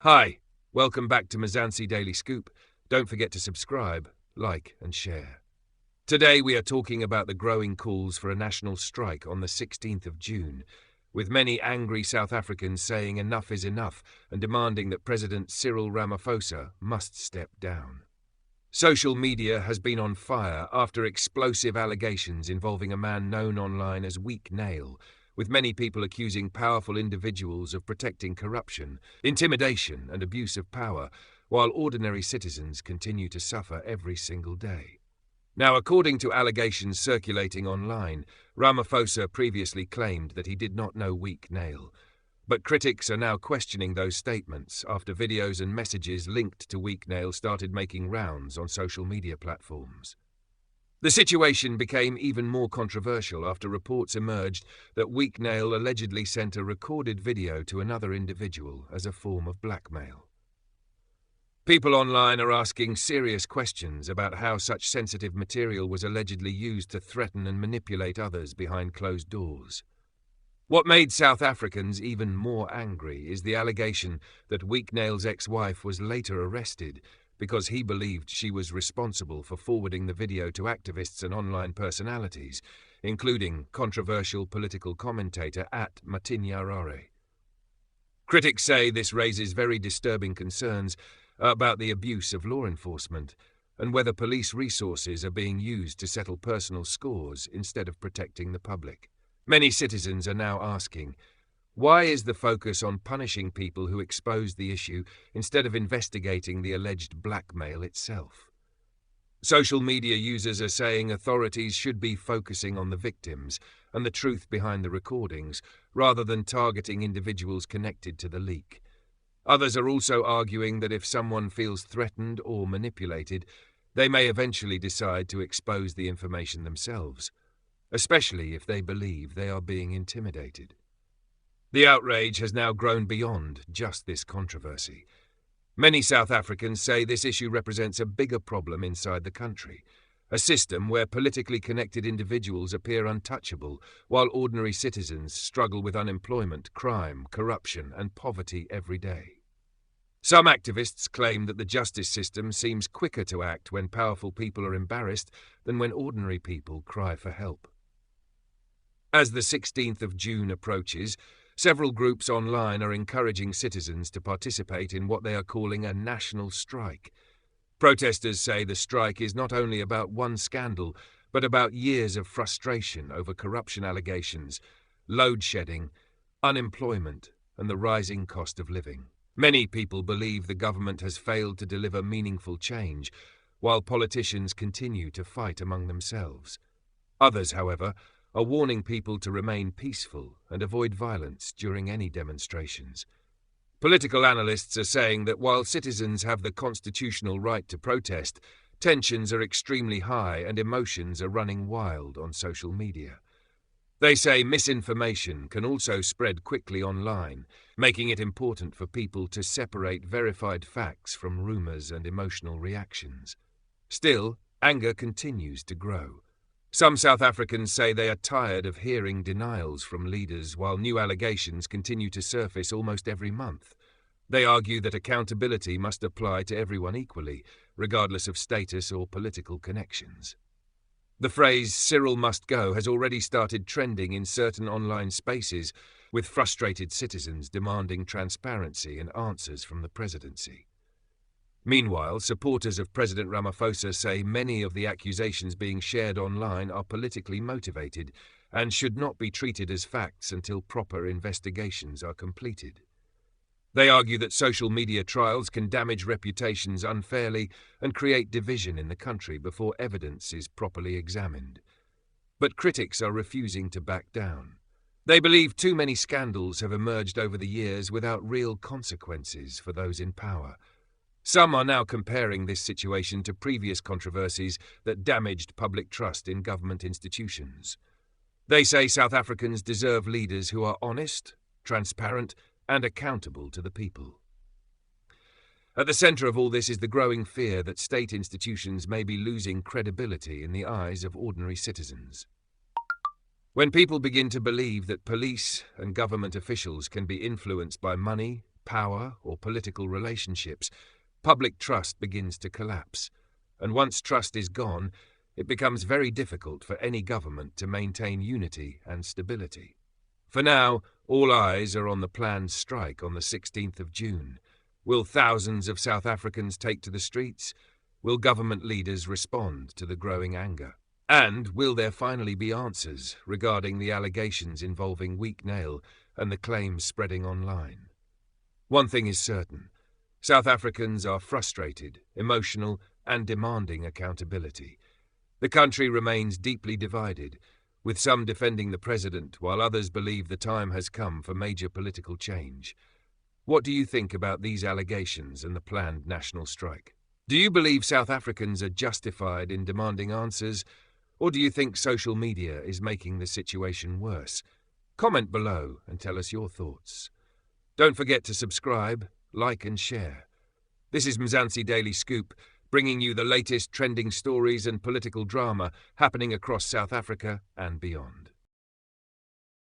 Hi, welcome back to Mzansi Daily Scoop. Don't forget to subscribe, like and share. Today we are talking about the growing calls for a national strike on the 16th of June, with many angry South Africans saying enough is enough and demanding that President Cyril Ramaphosa must step down. Social media has been on fire after explosive allegations involving a man known online as Weak Nail, with many people accusing powerful individuals of protecting corruption, intimidation and abuse of power, while ordinary citizens continue to suffer every single day. Now, according to allegations circulating online, Ramaphosa previously claimed that he did not know Weak Nail, but critics are now questioning those statements after videos and messages linked to Weak Nail started making rounds on social media platforms. The situation became even more controversial after reports emerged that Weak Nail allegedly sent a recorded video to another individual as a form of blackmail. People online are asking serious questions about how such sensitive material was allegedly used to threaten and manipulate others behind closed doors. What made South Africans even more angry is the allegation that Weak Nail's ex-wife was later arrested because he believed she was responsible for forwarding the video to activists and online personalities, including controversial political commentator @Matinyarare. Critics say this raises very disturbing concerns about the abuse of law enforcement and whether police resources are being used to settle personal scores instead of protecting the public. Many citizens are now asking, why is the focus on punishing people who exposed the issue instead of investigating the alleged blackmail itself? Social media users are saying authorities should be focusing on the victims and the truth behind the recordings, rather than targeting individuals connected to the leak. Others are also arguing that if someone feels threatened or manipulated, they may eventually decide to expose the information themselves, especially if they believe they are being intimidated. The outrage has now grown beyond just this controversy. Many South Africans say this issue represents a bigger problem inside the country, a system where politically connected individuals appear untouchable, while ordinary citizens struggle with unemployment, crime, corruption, and poverty every day. Some activists claim that the justice system seems quicker to act when powerful people are embarrassed than when ordinary people cry for help. As the 16th of June approaches, several groups online are encouraging citizens to participate in what they are calling a national strike. Protesters say the strike is not only about one scandal, but about years of frustration over corruption allegations, load shedding, unemployment, and the rising cost of living. Many people believe the government has failed to deliver meaningful change, while politicians continue to fight among themselves. Others, however, are warning people to remain peaceful and avoid violence during any demonstrations. Political analysts are saying that while citizens have the constitutional right to protest, tensions are extremely high and emotions are running wild on social media. They say misinformation can also spread quickly online, making it important for people to separate verified facts from rumors and emotional reactions. Still, anger continues to grow. Some South Africans say they are tired of hearing denials from leaders while new allegations continue to surface almost every month. They argue that accountability must apply to everyone equally, regardless of status or political connections. The phrase "Cyril must go" has already started trending in certain online spaces, with frustrated citizens demanding transparency and answers from the presidency. Meanwhile, supporters of President Ramaphosa say many of the accusations being shared online are politically motivated and should not be treated as facts until proper investigations are completed. They argue that social media trials can damage reputations unfairly and create division in the country before evidence is properly examined. But critics are refusing to back down. They believe too many scandals have emerged over the years without real consequences for those in power. Some are now comparing this situation to previous controversies that damaged public trust in government institutions. They say South Africans deserve leaders who are honest, transparent, and accountable to the people. At the centre of all this is the growing fear that state institutions may be losing credibility in the eyes of ordinary citizens. When people begin to believe that police and government officials can be influenced by money, power or political relationships, public trust begins to collapse. And once trust is gone, it becomes very difficult for any government to maintain unity and stability. For now, all eyes are on the planned strike on the 16th of June. Will thousands of South Africans take to the streets? Will government leaders respond to the growing anger? And will there finally be answers regarding the allegations involving weak nail and the claims spreading online? One thing is certain: South Africans are frustrated, emotional, and demanding accountability. The country remains deeply divided, with some defending the president while others believe the time has come for major political change. What do you think about these allegations and the planned national strike? Do you believe South Africans are justified in demanding answers, or do you think social media is making the situation worse? Comment below and tell us your thoughts. Don't forget to subscribe, like and share. This is Mzansi Daily Scoop, bringing you the latest trending stories and political drama happening across South Africa and beyond.